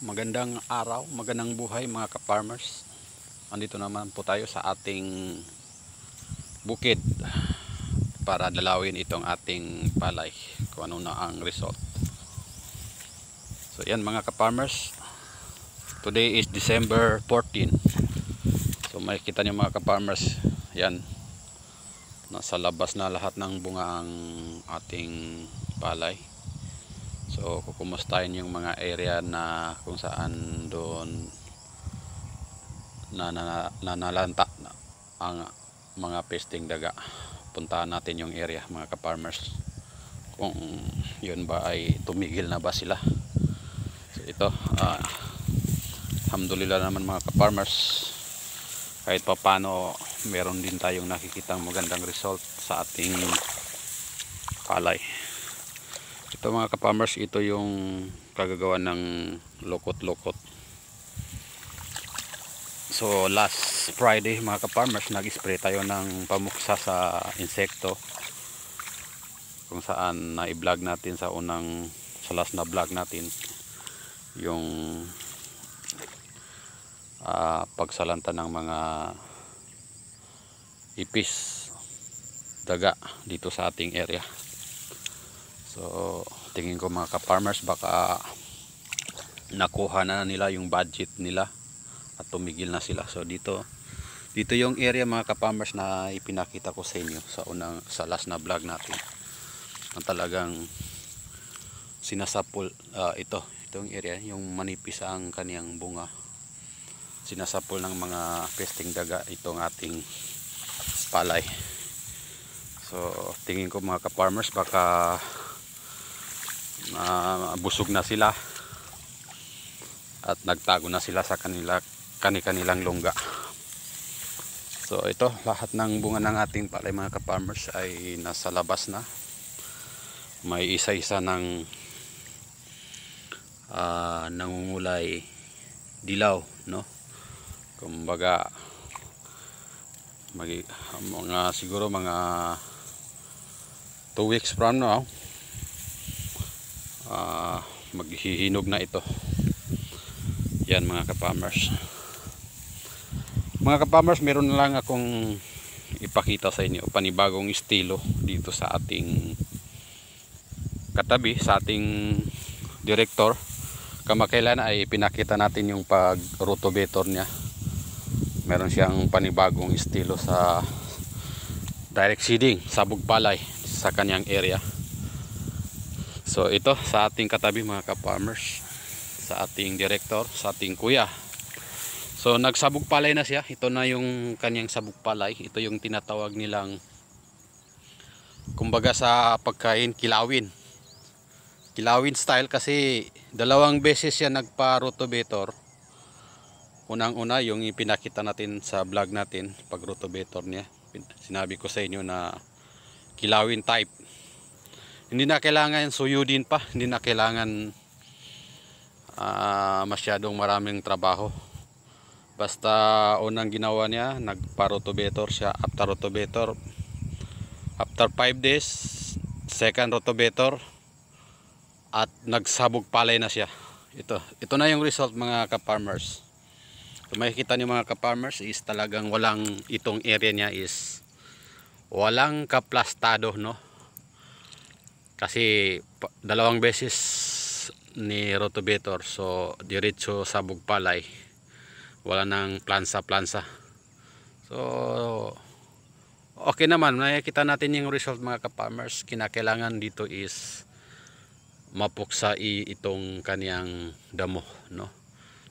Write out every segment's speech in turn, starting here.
Magandang araw, magandang buhay mga ka-farmers. Andito naman po tayo sa ating bukid para dalawin itong ating palay kung ano na ang result. So yan mga ka-farmers, today is December 14. So makikita nyo mga ka-farmers, yan, nasa labas na lahat ng bunga ang ating palay. So kukumustahin yung mga area na kung saan doon nanalanta ang mga pesting daga. Puntahan natin yung area mga ka-farmers, kung yun ba ay tumigil na ba sila. So ito, alhamdulillah naman mga ka-farmers, kahit pa paano meron din tayong nakikitang magandang result sa ating palay. Ito mga ka-farmers, ito yung kagagawa ng lokot-lokot. So last Friday mga ka-farmers, nag-spray tayo ng pamuksa sa insekto, kung saan na-i-vlog natin sa last na vlog natin yung pagsalanta ng mga ipis daga dito sa ating area. So tingin ko mga ka-farmers, baka nakuha na nila yung budget nila at tumigil na sila. So dito yung area mga ka-farmers na ipinakita ko sa inyo sa last na vlog natin, ang talagang sinasapol. Itong area, yung manipis ang kaniyang bunga, sinasapol ng mga pesting daga itong ating palay. So tingin ko mga ka-farmers, baka busog na sila at nagtago na sila sa kanilang lungga. So ito, lahat ng bunga ng ating palay mga ka-farmers ay nasa labas na. May isa-isa ng nangungulay dilaw, no? Kumbaga siguro mga 2 weeks from now, maghihinog na ito. Yan mga ka-farmers. Mga ka-farmers, meron na lang akong ipakita sa inyo panibagong estilo dito sa ating katabi, sa ating director. Kamakailan ay pinakita natin yung pag rotovator niya. Meron siyang panibagong estilo sa direct seeding, sabog palay sa kanyang area. So ito sa ating katabi mga ka-farmers, sa ating director, sa ating kuya. So nagsabog palay na siya. Ito na yung kanyang sabog palay. Ito yung tinatawag nilang, kumbaga sa pagkain, kilawin style, kasi 2 beses siya nagpa-rotovator. Unang-una yung ipinakita natin sa vlog natin, pag rotovator niya, sinabi ko sa inyo na kilawin type. Hindi na kailangan suyudin pa, hindi na kailangan masyadong maraming trabaho. Basta unang ginawa niya, nagpa-rotovator siya. After rotovator, after 5 days, second rotovator, at nagsabog palay na siya. Ito na yung result mga ka-farmers. So makikita niyo mga ka-farmers, is talagang itong area niya is walang kaplastado, no? Kasi 2 beses ni rotovator, so diretso sabog palay, wala nang plansa. So okay naman, nakikita natin yung result mga ka-farmers. Kinakailangan dito is mapuksa itong kaniyang damo, no?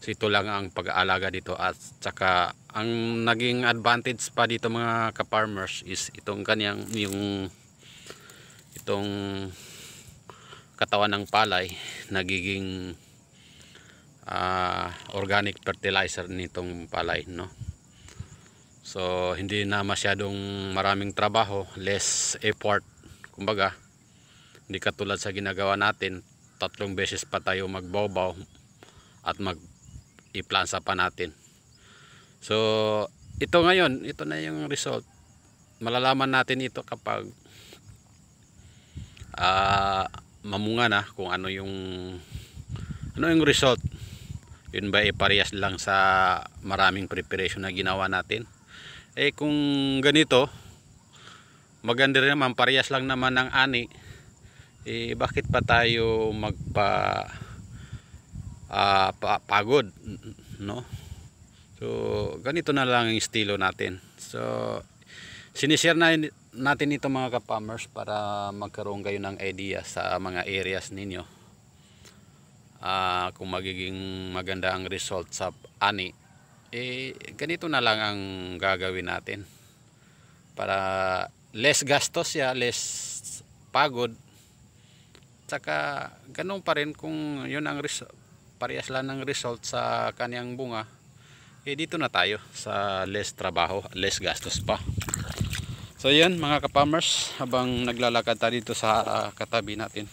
So ito lang ang pag-aalaga dito, at saka ang naging advantage pa dito mga ka-farmers is itong kaniyang itong katawan ng palay nagiging organic fertilizer nitong palay, no? So hindi na masyadong maraming trabaho, less effort. Kumbaga hindi katulad sa ginagawa natin, 3 beses pa tayo magbawbaw at mag-iplansa pa natin. So ito ngayon, ito na yung result. Malalaman natin ito kapag mamunga na, kung ano yung result. Yun ba parehas lang sa maraming preparation na ginawa natin. Kung ganito, maganda rin naman, parehas lang naman ng ani, bakit pa tayo pagod, no? So ganito na lang ang estilo natin. So sinishare natin ito mga ka-farmers para magkaroon kayo ng idea sa mga areas ninyo, kung magiging maganda ang result sa ani. Ganito na lang ang gagawin natin para less gastos siya, less pagod, saka ganun pa rin. Kung yun ang parehas lang ng result sa kanyang bunga, dito na tayo sa less trabaho, less gastos pa. So yan mga ka-farmers, habang naglalakad tayo dito sa katabi natin,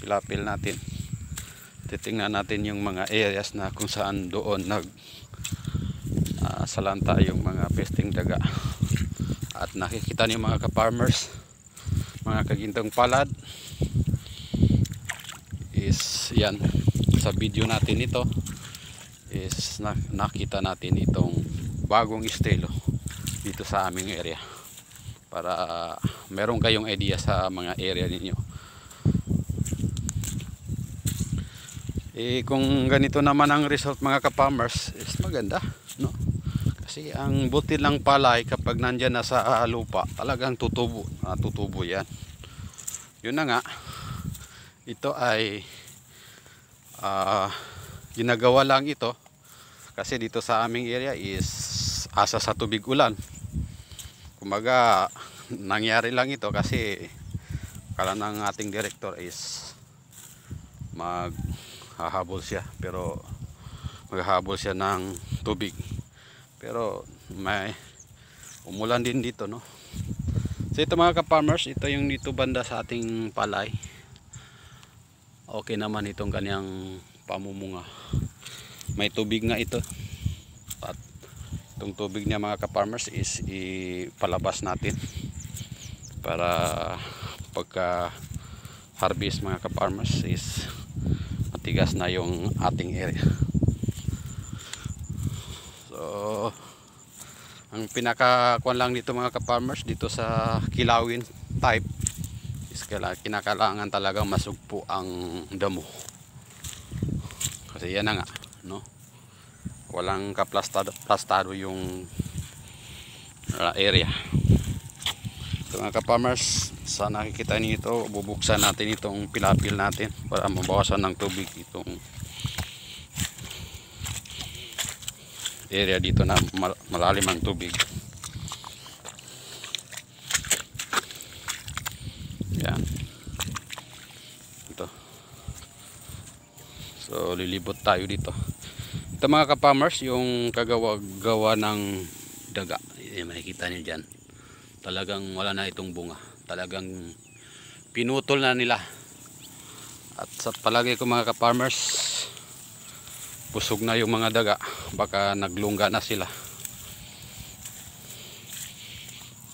pilapil natin, titingnan natin yung mga areas na kung saan doon salanta yung mga pesting daga. At nakikita niyo mga ka-farmers, mga kagintong palad, is yan sa video natin ito, is nakita natin itong bagong estilo dito sa aming area, para meron kayong idea sa mga area ninyo. Kung ganito naman ang result mga ka-farmers, is maganda, no? Kasi ang buti lang palay kapag nandyan na sa lupa, talagang tutubo yan. Yun na nga, ito ay ginagawa lang ito kasi dito sa aming area is asa sa tubig ulan. Kumbaga nangyari lang ito kasi kala ng ating director is maghahabol siya, pero maghahabol siya ng tubig, pero may umulan din dito, no? So ito mga ka-farmers, ito yung dito banda sa ating palay. Okay naman itong kanyang pamumunga, may tubig nga ito, at itong tubig niya mga ka-farmers is ipalabas natin para pagka harvest mga ka-farmers is matigas na yung ating area. So ang pinakakuan lang dito mga ka-farmers, dito sa kilawin type is kinakailangan talagang masugpo ang damo, kasi yan na nga, no? Walang kaplastado yung area. So mga ka-farmers, sa nakikita niyo ito, bubuksan natin itong pilapil natin para mabawasan ng tubig itong area dito na malalim ang tubig. Yan. Ito. So lilibot tayo dito. Ito mga ka-farmers, yung kagawa ng daga. Makikita niyo dyan. Talagang wala na itong bunga. Talagang pinutol na nila. At sa palagi ko mga ka-farmers, busog na yung mga daga, baka naglungga na sila,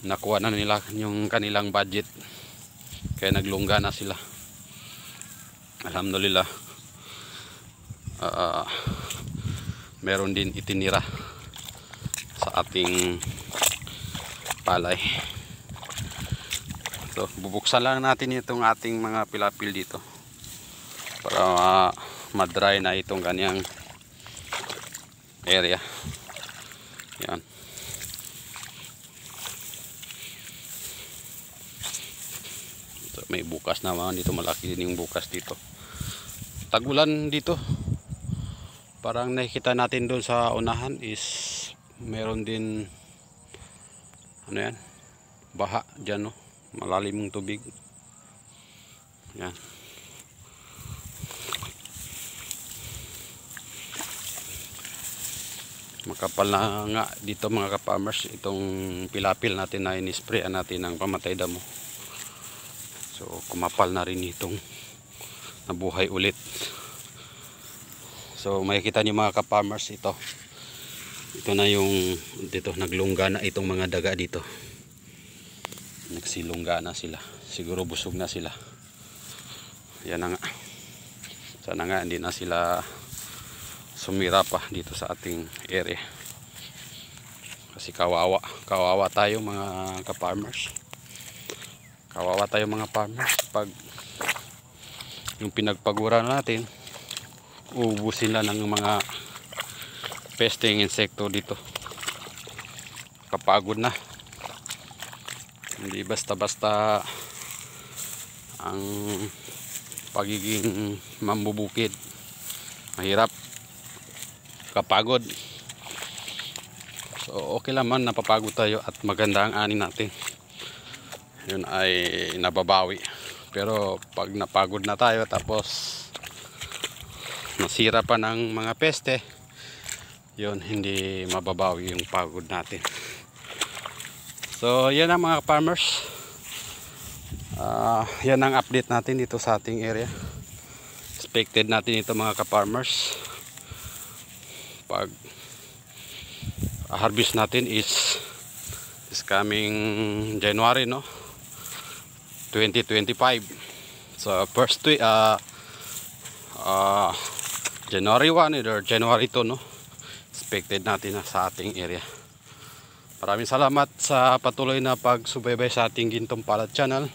nakuha na nila yung kanilang budget, kaya naglungga na sila. Alhamdulillah, meron din itinira sa ating palay. So bubuksan lang natin itong ating mga pilapil dito para ma-dry na itong kanyang area. Yan. So, may bukas naman dito, malaki din yung bukas dito. Tagulan dito. Parang nakikita natin doon sa unahan is meron din ano yan, baha dyan, no? Malalim yung tubig. Yan. Makapal na nga dito mga ka-farmers itong pilapil natin na in-sprayan natin ng pamatay damo. So kumapal na rin itong nabuhay ulit. So makikita niyo mga ka-farmers, ito na yung dito, naglungga na itong mga daga dito. Nagsilungga na sila, siguro busog na sila. Yan na nga, sana nga hindi na sila sumira pa dito sa ating area. Kasi kawawa tayo mga ka-farmers. Kawawa tayo mga farmers pag yung pinagpagura natin, uubusin na ng mga pesting insekto dito. Kapagod na. Hindi basta-basta ang pagiging mambubukid. Mahirap. Kapagod. So okay lang man napapagod tayo at maganda ang ani natin. Yun ay nababawi. Pero pag napagod na tayo tapos nasira pa ng mga peste, yun hindi mababawi yung pagod natin. So yan ang mga farmers. Yan ang update natin dito sa ating area. Expected natin ito mga ka-farmers. Pag harvest natin is coming January, no? 2025. So first week January 1 or January 2, no? Expected natin na sa ating area. Maraming salamat sa patuloy na pagsubaybay sa ating Gintong Palad channel.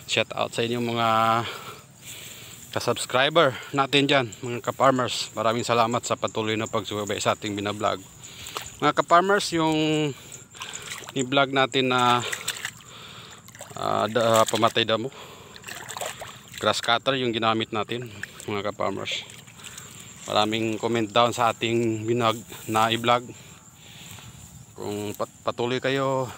Shout out sa inyong mga ka-subscriber natin dyan, mga ka-farmers. Maraming salamat sa patuloy na pagsubaybay sa ating binablog. Mga ka-farmers, yung i-vlog natin na pamatay damo, grass cutter yung ginamit natin mga ka-farmers. Maraming comment down sa ating binag na i-vlog. Kung patuloy kayo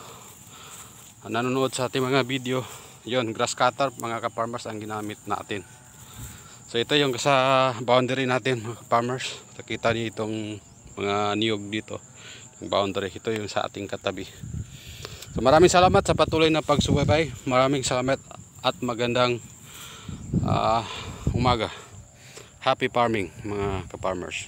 nanonood sa ating mga video, yun, grass cutter mga ka-farmers ang ginamit natin. So ito yung sa boundary natin mga ka-farmers. Nakita niyo itong mga niyog dito, yung boundary, ito yung sa ating katabi. So maraming salamat sa patuloy na pagsubaybay. Maraming salamat at magandang umaga. Happy farming mga ka-farmers.